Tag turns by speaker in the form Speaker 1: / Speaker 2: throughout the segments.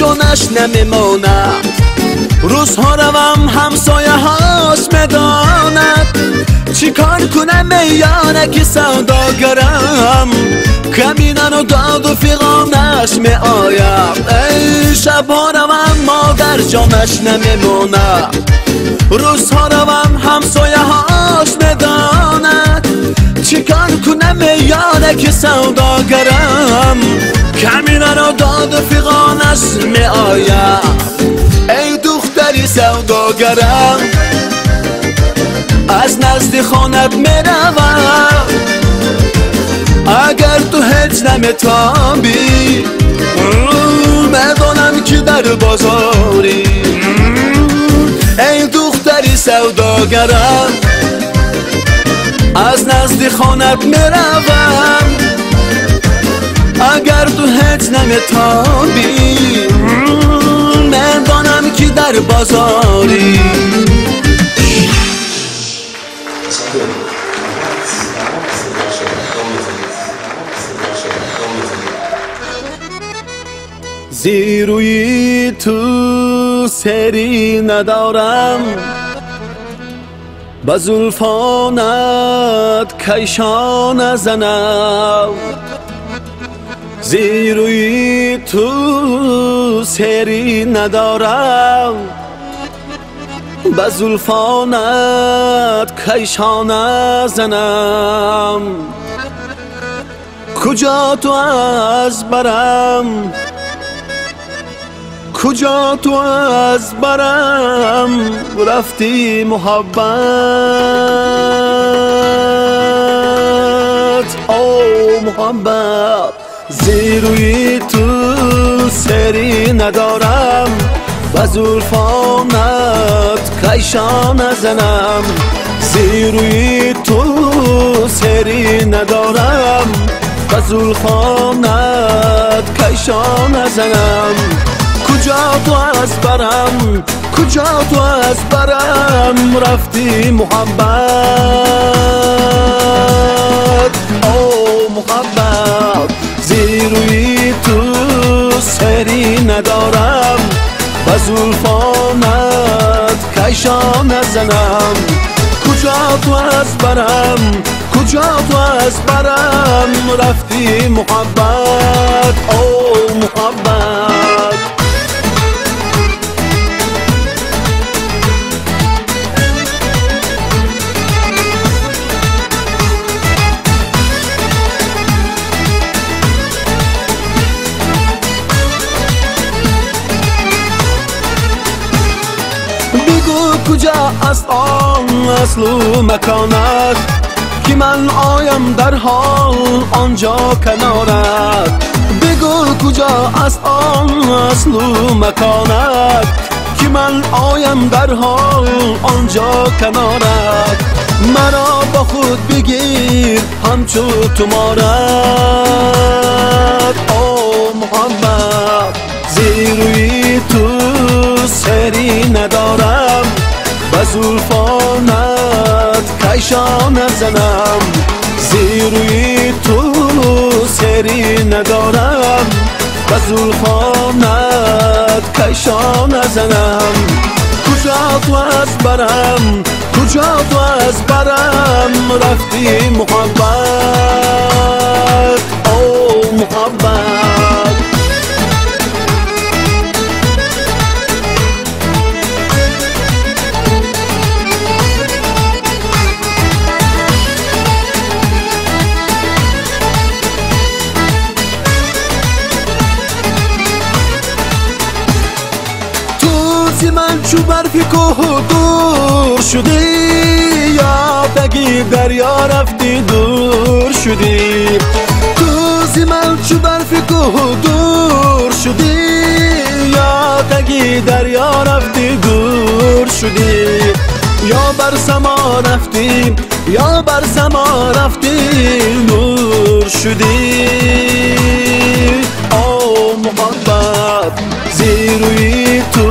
Speaker 1: جانش نمیماند. روزها روم همسایه هاش میداند، چی کار کنم میانه که سوداگرم، کمینن و داد و فیغانش می آید. ای شبها روم مادر جانش نمیماند، روزها روم همسایه هاش میداند، چی کار کنم میانه که سوداگرم، کمینن و داد و فیغانش می آید. ای دختری سوداگرم از نزد خانت میروم، اگر تو هیچ نمیتابی میدانم که در بازاری. ای دختری سوداگرم از نزد خانت میروم، اگر تو هیچ نمیتابی میدانم که در بازاری. زیروی تو سری ندارم، با زلفانت کیشان نزنم. زیروی تو سری ندارم، با زلفانت کیشان نزنم. کجا تو از برم، کجا تو از برم رفتی محبت، او محبت. زیروی تو سری ندارم، با زلفانت کیشان نزنم. زیروی تو سری ندارم، با زلفانت کیشان نزنم. کجا تو از برم، کجا تو از برم رفتی محبت، او محبت. زیروی تو سری ندارم، با زلفانت کیشان نزنم. کجا تو از برم، کجا تو از برم رفتی محبت، او محبت. کجا است آن اصل و مکانت که من آیم در حال آنجا کنارت. بگو کجا است آن اصل و مکانت که من آیم در حال آنجا کنارت. مرا با خود بگیر همچو تمارت، او محبت. زیروی تو سری ندارم، با زلفانت کیشان نزنم. زیروی تو سری ندارم، با زلفانت کیشان نزنم. کجا تو از برم، کجا تو از برم رفتی محبت، او محبت. من چو برفی کوه دور شدی، یا بگی دریا رفتی دور شدی. تو من چو برفی کوه دور شدی، یا بگی دریا رفتی دور شدی. یا بر سما رفتی، یا بر سما رفتی نور شدی، او محبت. زیروی تو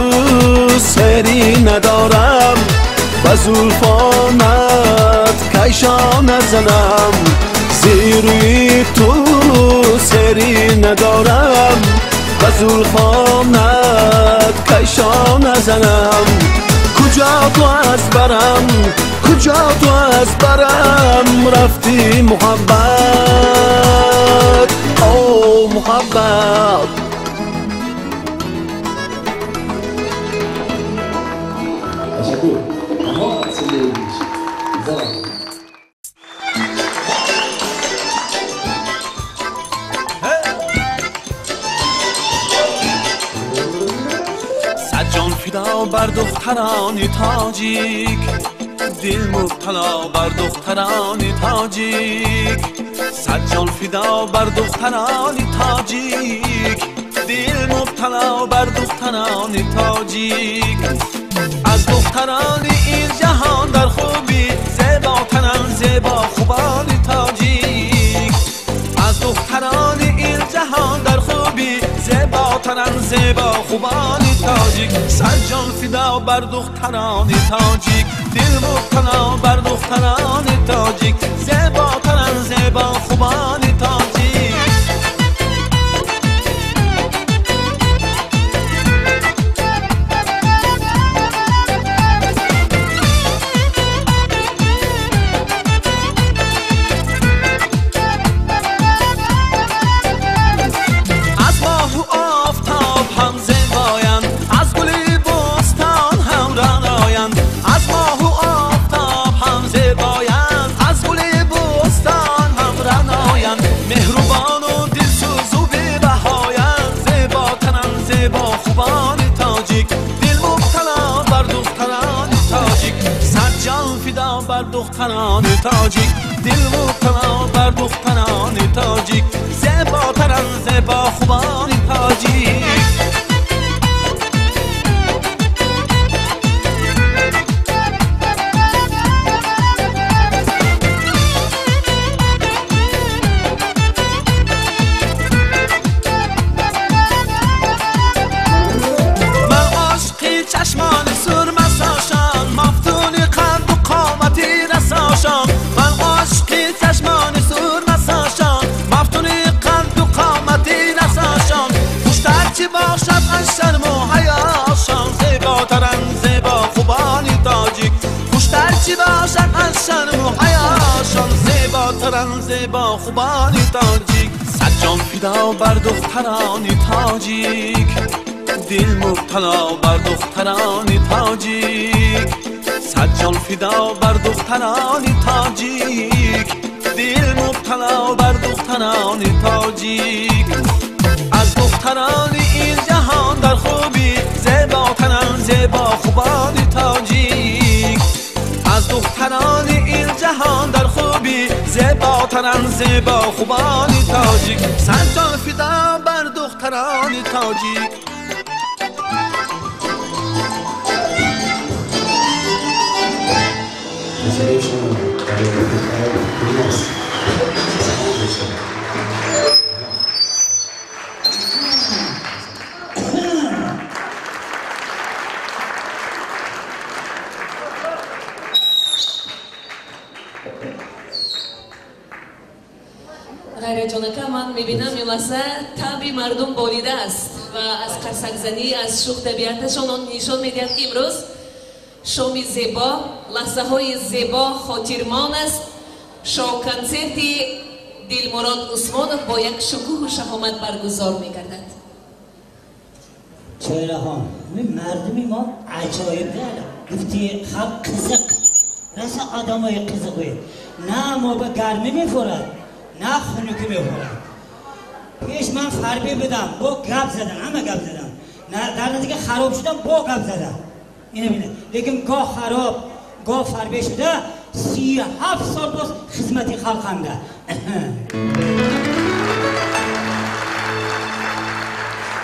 Speaker 1: سری ندارم، با زلفانت کیشان نزنم. زیروی تو سری ندارم، غزول خانت کشا نزنم کجا تو از برم کجا تو از برم رفتی محبت او محبت
Speaker 2: تشکر اما سلیمیش زمان
Speaker 1: جان فدا بر دختران تاجیک دل مبتلا بر دختران تاجیک صد جان فدا بر دختران تاجیک دل مبتلا بر دختران تاجیک از دختران این جهان در خوبی زیباترن زیبا خوبان تاجیک از دختران این جهان در خوبی زیباترن زیبا خوبان تاجیک صد جان فدا بر دختران تاجیک دل مبتلا بر دختران تاجیک زیباترن زیبا خوبان تاجیک دختران تاجیک دل مبتلا بر دختران تاجیک زیباترن زیبا خوبان تاجیک من عاشقی چشمان سرمساشان مفتون قلب و قامتی من عاشقی چشمان سور نساشان مفتون قلب و قامتی نساشان خوشتر چی باشد از شرم و حیاشان زیباترن زیبا خوبان تاجیک خوشتر چی باشد از شرم و حیاشان زیباترن زیبا خوبان تاجیک صد جان فدا بر دختران تاجیک دل مبتلا بر دختران تاجیک صد جان فدا بر دختران تاجیک دل مبتلا بر دختران تاجیک از دختران این جهان در خوبی زیباترن زیبا خوبان تاجیک از دختران این جهان در خوبی زیباترن زیبا خوبان تاجیک صد جان فدا بر دختران تاجیک
Speaker 3: غیرجانکه من میبینم این لحظه طبع مردم بالیده است و از قرصک‌زنی از شوخ طبیعتشان نشان میدهد که امروز شام زیبا لحظه های زیبا خاطرمان است شو کنسرت دلمراد عثمانов با یک شکوه و شهامت برگزار میگردد
Speaker 4: چرا ها مردمی ما عجایب داره گفتی خب قزق رسه آدم های قزقی نه ما به گرمی میفورد نه خنوکی میفورد پیش من فربی بدم با گب زدن همه گب زدن نه در نتیجه خراب شدم با گب زدن اینه بینه لیکن گاه خراب گاه فربی شده 37 سال باز خدمتی خلق همده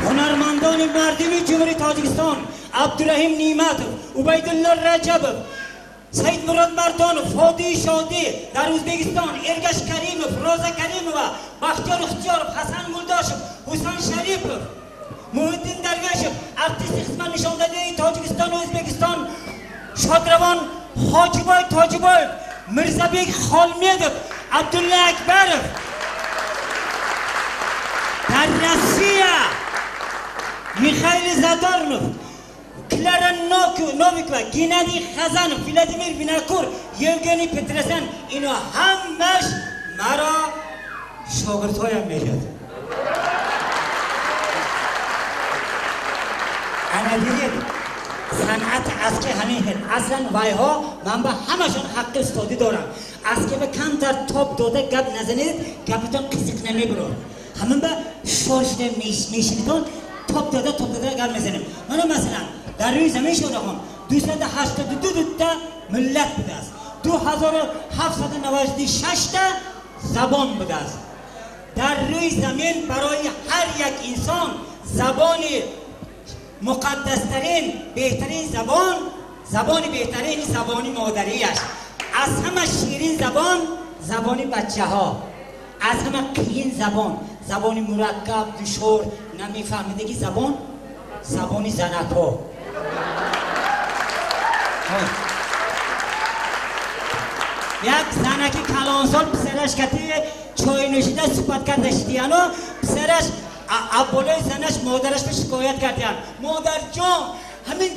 Speaker 4: هنرمندان مردمی جمهوری تاجیکستان عبدالرحیم نیمتov عبیدالله رجبov سید مراد مردانov فادی شادی در ازبکستان ارگش کریمov روزا کریمova بختیار اختیارov حسن مولداشov حسین شریفov محیدین درویشov ارتیست خدمت نشان داده تاجیکستان و ازبکستان شادروان حاجیبای تاجیبای مرزابek خالمیدov عبدالله اکبرov در روسیه میخائیل زادورنوف، کلارا نوویکووا، گنادی خزانوف، ولادیمیر ویناکور، یوگنی پترسن، اینا همش مرا شاگردهایم میگد. انا دیدید صنعت اسکی همین هست. اصلا وایها من با همشون حق استادی دارم. اسکی به کم در توپ داده گپ نزنید گپتون قسیق نمیبرون. همین با شاشته میشنیدون توپ داده گپ میزنیم. منو مثلا در روی زمین شده هم 282 تا ملت بوده است. 2796 تا زبان بوده است. در روی زمین برای هر یک انسان زبانی مقدسترین بهترین زبان بهترین زبانی مادری است. از همه شیرین زبانی بچه ها، از همه قیین زبانی مرکب دشوار نمیفهمیدگی زبانی زنک ها. یک زنکی کلانسال پسرش کتی چای نوشیده صحبت کردشتیانو پسرش ابولای زنش مادرش به شکایت کردیان. مادر جان همین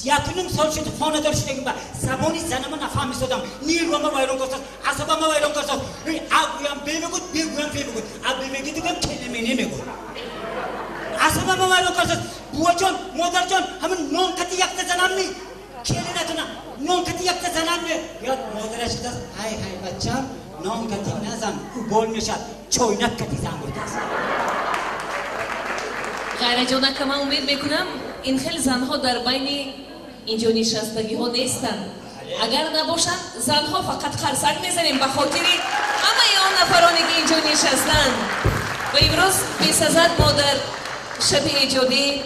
Speaker 4: یکونم سال شد خانه دار شده با زبانی زنم نفهمی سودم نیرو ما وایرون کردم عصبم ما وایرون کردم اگویم بگود اب بگی دیگه کلمه نمیگو عصبم ما وایرون کردم. بوا جان مادر جان همین نون کتی یک زنم نی کلی نتونم نون کتی یک زنم نی یاد مادرش کردم های بچم نون کتی نزن بول میشد چوینک کتی زن بود است.
Speaker 3: غیر جانک من امید میکنم این خیلی زنها در بین اینجا نشستگی ها نیستند. اگر نباشند زنها فقط خرسک میزنیم به خاطر همه آن نفرانی که اینجا نشستند. و امروز بی‌سزد ما در شب ایجادی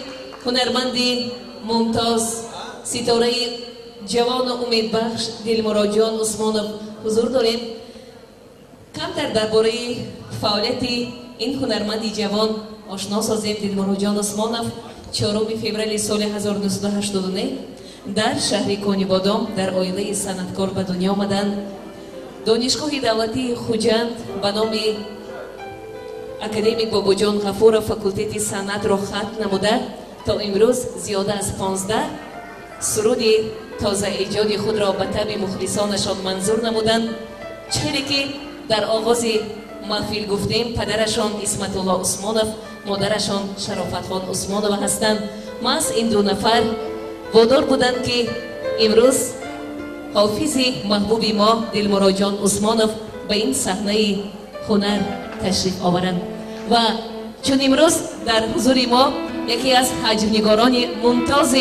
Speaker 3: هنرمندی ممتاز ستاره جوان و امیدبخش دلمراد جان عثمانوف حضور داریم. کمتر درباره فعالیت این هنرمندی جوان آشنا سازیم. دلمراد جان عثمانوف 4 فوریه سال 1989 در شهر کنیبادام در عائله صنعتکار به دنیا آمدند. دانشگاه دولتی خوجند به نام اکادمیک باباجان غفور فاکولته صنعت را ختم نموده تا امروز زیاده از 15 سرود تازه ایجاد خود را به طبع مخلصانشان منظور نمودند. چهره که در آغاز محفل گفتیم پدرشان اسمت الله عثمانوف، مادرشان شرافت خان عثمانوف هستند. محض این دو نفر وادار بودند که امروز حافظ محبوب ما دلمراد جان عثمانوف به این صحنه هنر تشریف آورند. و چون امروز در حضور ما یکی از حجم‌نگاران ممتاز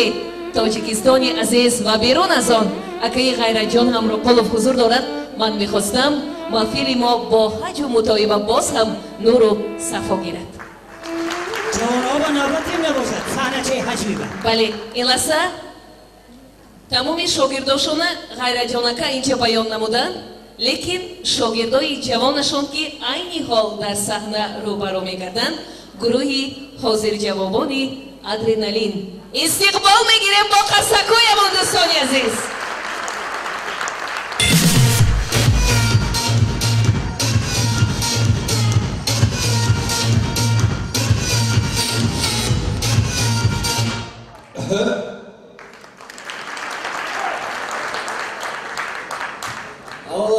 Speaker 3: تاجیکستان عزیز و بیرون از آن اکای غیرت جان همراقلوف حضور دارد، من میخواستم محفل ما با حج و مطایبه باز هم نور و صفا گیرد.
Speaker 4: جوانها نوبتی نباشد صحنه چه حجمی با.
Speaker 3: بله این لحظه تمام شاگرداشون غیرت جانکه اینجا بیان نمودن، لیکن شاگردای جوانشون که عین حال در صحنه روبرو میگردن گروهی حاضر جوابانی ادرنالین استقبال میگیریم با قصکویمون دوستانی عزیز.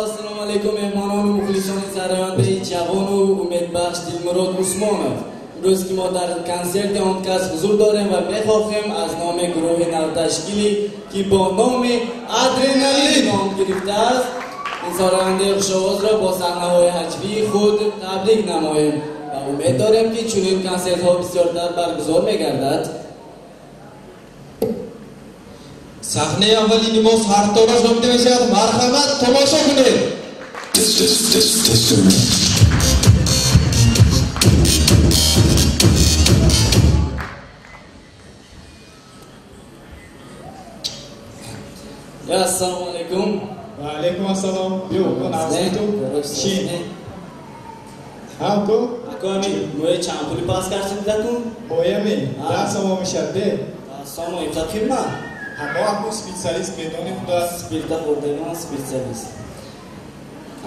Speaker 2: السلام علیکم مهمانان و مخلصان سرونده جوان و امیدبخش دلمراد عثمانوف. امروز که ما در کنسرت آن کس حضور داریم و میخواهیم از نام گروه نوتشکیلی که با نام ادرنالین نام گرفته است این سرونده خوش‌آواز را با صحنه‌های حجوی خود تبریک نماییم و امید داریم که چنین کنسرت ها بسیارتر برگزار میگردد.
Speaker 5: صحنه اولی نماز هر طورش نمیده میشد. مرحمت تماشا کنید.
Speaker 2: السلام علیکم.
Speaker 5: و علیکم السلام. بیو کن عوضی تو چین ها تو
Speaker 2: اکامی موی چند پولی پاس کرسی بودتون؟
Speaker 5: بایمی ده ساما میشد ده
Speaker 2: ساما ایفتا فیلم ها
Speaker 5: همه همون سپیتسالیست بدونی خدا
Speaker 2: سپیرتا خوردگان سپیتسالیست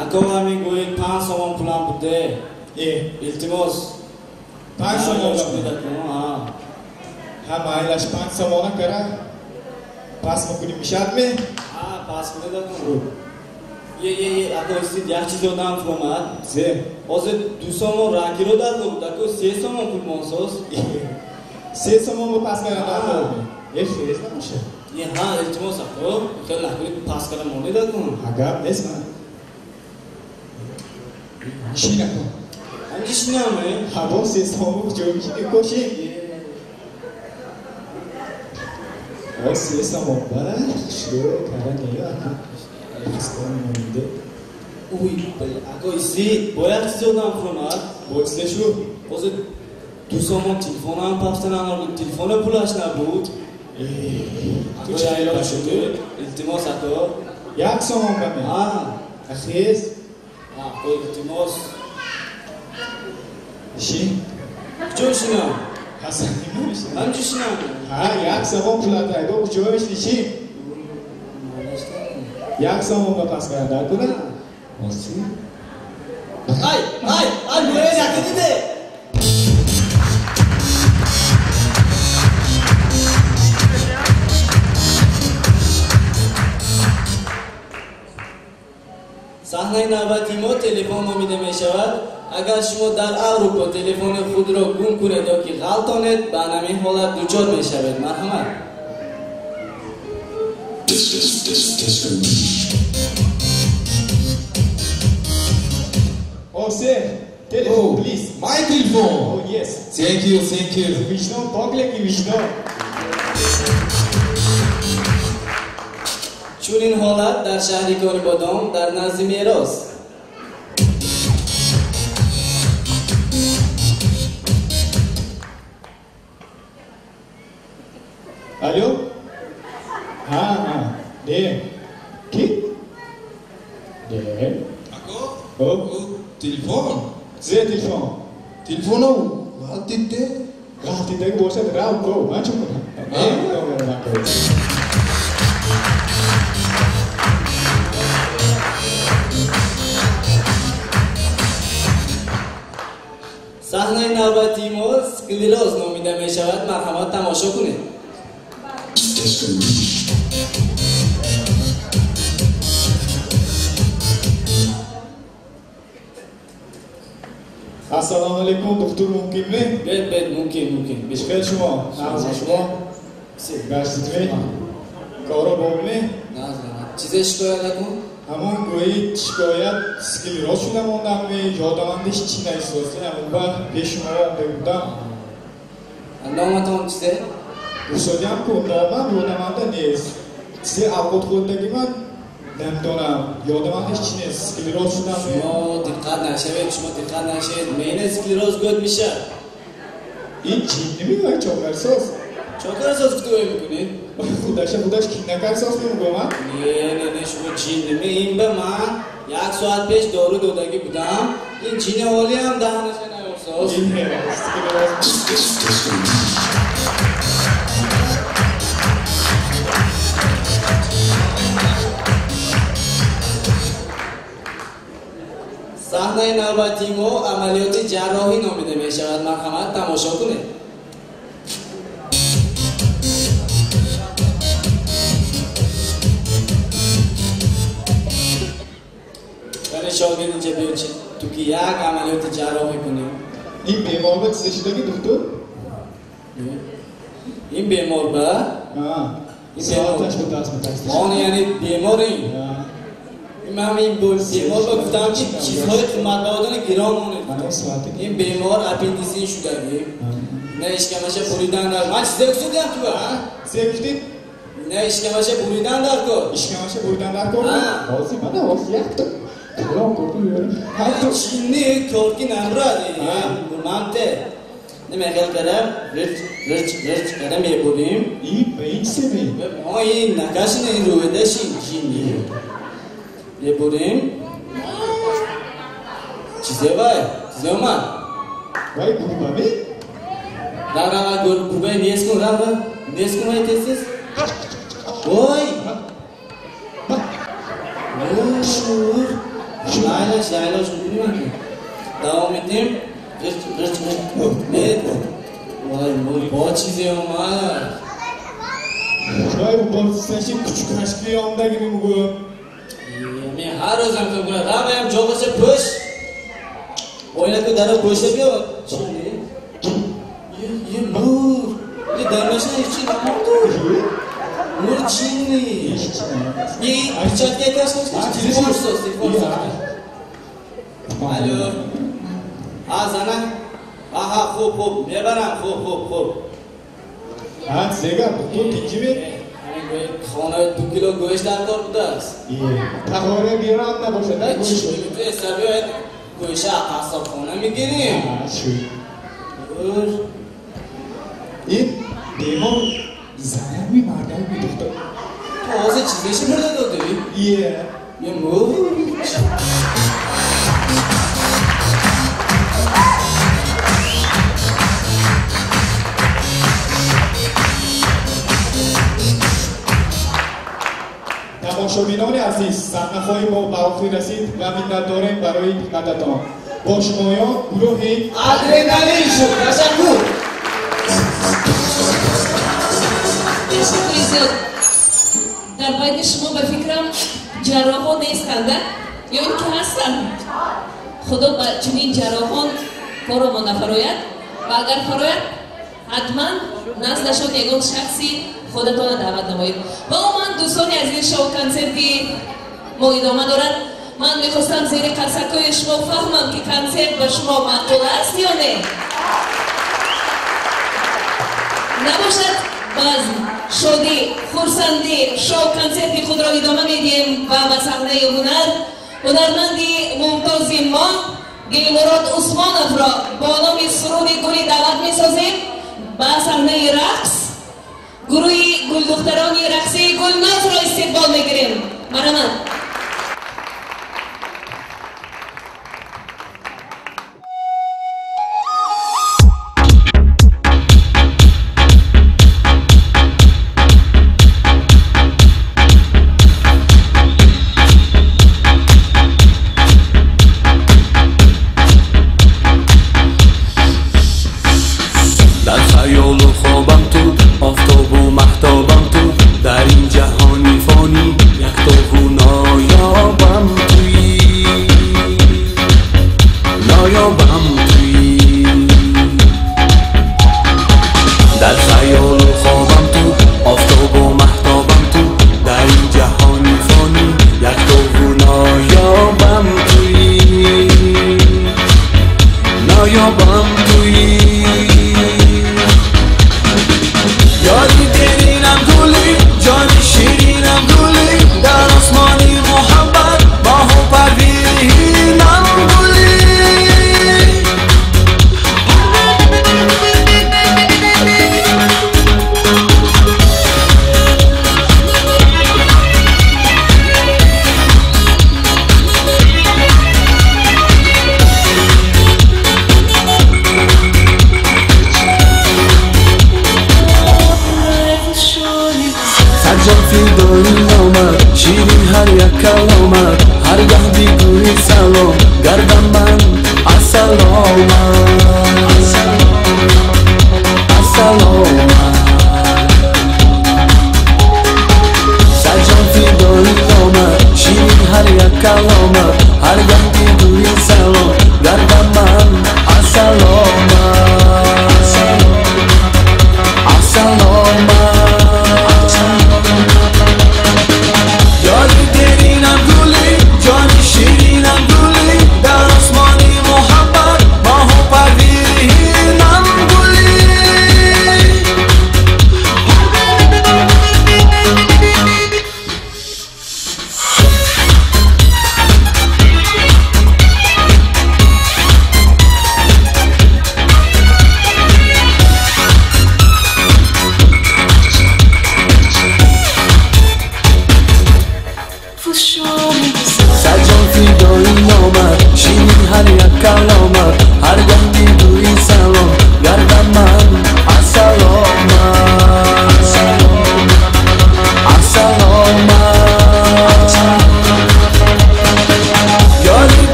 Speaker 2: اکامی گوی 5 ساما پولم بوده التماس
Speaker 5: 5 ساما
Speaker 2: بودتون
Speaker 5: همه ایلش 5 سامانه کرد پس میکنی میشد می؟
Speaker 2: پس کنه دارم یه اگه استید یک چیز رو دارم فرمد
Speaker 5: زه
Speaker 2: آزه 2 سامان رنگی رو دارم دکو 3 سامان پول مانساز
Speaker 5: 3 سامان رو پس کردن دارم یه فیز نموشه
Speaker 2: یه ها التماس اکو خیلی نکنید پس کردن مانه دارم
Speaker 5: اگر نیست من چی نکن
Speaker 2: همچیش نمه
Speaker 5: هوا 3 سامان رو جو میشه که کشی آی 3 سامان بر شروع کردن نیه اکو پس کردن مانده
Speaker 2: اوی اگه استید باید چیز رو دارم فرمد
Speaker 5: بایسته شو
Speaker 2: آزه 2 سامان تلفون هم پفتن هم تلفون پولش نبود
Speaker 5: تو
Speaker 2: اگه
Speaker 5: چه
Speaker 2: ایلا
Speaker 5: ایلا
Speaker 2: شده
Speaker 5: شده؟
Speaker 2: التماس اکو
Speaker 5: 1 سامان بمه اخیز
Speaker 2: التماس
Speaker 5: چی؟
Speaker 2: جوشینم
Speaker 5: حسنی نمیشه
Speaker 2: همچیشینم
Speaker 5: ها 1 سامان پولت های با کجایش نیشی؟ 1 سامان با پس کردن در کنه؟ ماسی؟
Speaker 2: ای مویه نکدیده صحنه نوبتی ما تلفن نامیده می شود اگر شما در اروپا تلفن خود را گم کنید یا که غلطانید به همین حالت دچار می شوید مرحمت
Speaker 5: Sir, telephone, please.
Speaker 6: My telephone.
Speaker 5: Oh, yes.
Speaker 6: Thank you, thank you.
Speaker 5: Vishnu, Bogleki Vishnu.
Speaker 2: چون این حالت در شهریکار بادام در نزد میراث
Speaker 5: Alo? Ha, de. Ki? De.
Speaker 6: Ako?
Speaker 5: Oh,
Speaker 6: Telefon.
Speaker 5: ze telefon.
Speaker 6: Telefon o. Gatite.
Speaker 5: Gati dek bosa draw go, macam mana?
Speaker 2: صحنه نوبتی ما سکلیروز نامیده می شود مرحمت تماشا کنید
Speaker 5: Assalomu alaykum, doktor mumkinmi?
Speaker 2: Bet mumkin
Speaker 5: Bishkayl shuma, na'am shuma. Gashitmi? Koro bo'lmi?
Speaker 2: چیز شکایت نکن
Speaker 5: همون گویی شکایت سکلیروز شده موندم یادمندش چی نیست همون بعد پیش شما آمده بودم
Speaker 2: نامتان چیزه؟
Speaker 5: رسالی هم که نامم یادمنده نیست چیزی عقود خوردگی من نمیدونم یادمندش چی نیست سکلیروز شدم
Speaker 2: شما دقت نشید مین سکلیروز گود میشه
Speaker 5: این چی نمیگوی چاکرساز
Speaker 2: چاکر اساس کتوی میکنید؟
Speaker 5: خودش کی نکرساز نمیگوی من؟
Speaker 2: نه شما جین نمی این به من 1 ساعت پیش دارو دادگی بودم این جین حالی هم دهنش نیورساز
Speaker 5: این سکلیروز
Speaker 2: صحنه نوبتی ما عملیات جراحی نامیده می شود مرحمت تماشا کنید یعنی شاگرد اینجا بیاد تو که یک عملیات جراحی کنیم
Speaker 5: این بیمار با چیزه شدگی دکتر؟
Speaker 2: این بیمار با
Speaker 5: ساعتش بود دست متکستش
Speaker 2: آن یعنی بیماری من همین بیمار با گفتم چیزهای قیمت بهادن گران مانید این بیمار اپندیسی شدگی نه اشکمش بریدن در من چیزه کسو دیم تو
Speaker 5: چیزه کشتید؟
Speaker 2: نه اشکمش بریدن در کن
Speaker 5: اشکمش بریدن در کن؟ بازی من بازی یک تا کلام کردو بیارم
Speaker 2: چینی کلکی نمرادی برمانته نمیخیل کردم رچ کردم یه بریم
Speaker 5: این به این سمی
Speaker 2: ما این نکشن این رویدش این چینی یه بریم چیزه اومد
Speaker 5: وای گروبه می؟
Speaker 2: را گروبه نیست کن وای تسیز وای شایلاش کنیم دوام میدیم رچ وای با چیزی اومد
Speaker 5: جای بازستشی کچکشکی آمدگی میگو
Speaker 2: می هر روزم که گونه رمیم جا باشه پش باید که در پشه بیا چی یه مور یه درمشن چی مور چی نیست یه پیچت که کس تلفون الو زنه آها خوب میبرم خوب
Speaker 5: زیگا تو تیجی بید
Speaker 2: خانه 2 کیلو گوشت در کار بوده است
Speaker 5: تخوره بیرام نباشه نه گوش
Speaker 2: چی میتونه استر بیاید گوشت قصاب خانه میگیریم
Speaker 5: این دیمان زنمی مردم میدوخته
Speaker 2: تو آزه چیزیشی مرده دادی؟
Speaker 5: یه
Speaker 2: مور
Speaker 5: تماشابینان عزیز صحنه‌های ما به آخر رسید و منت داریم برای دقتتان با شمایان گروه
Speaker 2: آدرنالین شد تشکر
Speaker 3: در باید شما به فکرم جراحان نیستند یا این که هستند خدا با چنین جراحان کارمان نفراید و اگر فراید حتما نزدشان یگان شخصی خودتان دعوت نمایید با من دوستانی عزیز شما کنسرتی ما ادامه دارد من میخواستم زیر قصکای شما فهمم که کنسرت به شما معقول است یا نه نباشد باز شادی خورسندی شو کنسرتی خود را ادامه میدیم و به صحنه هنرمندی ممتاز ما دلمراد عثمانов را با نام سرود گلی دعوت میسازیم به صحنه رقص گروه گلدختران رقصی گلناز را استقبال میگیریم مرحبا
Speaker 1: جانی شیرینم گلی در آسمانی محبت ماهو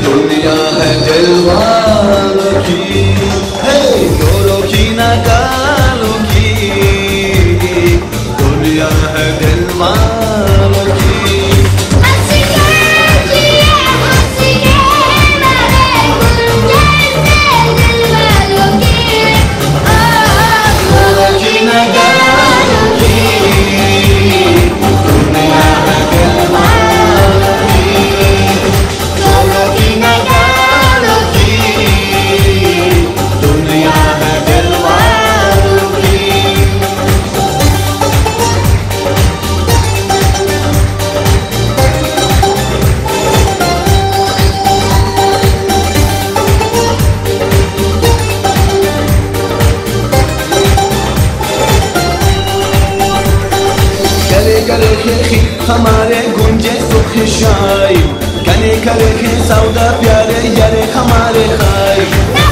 Speaker 1: दुनिया है दिल वालों की, गोरों की नकालों की, दुनिया है दिल वालों की। हमारे गुंजे सुख शाही कने करे सौदा प्यारे यारे हमारे खाई।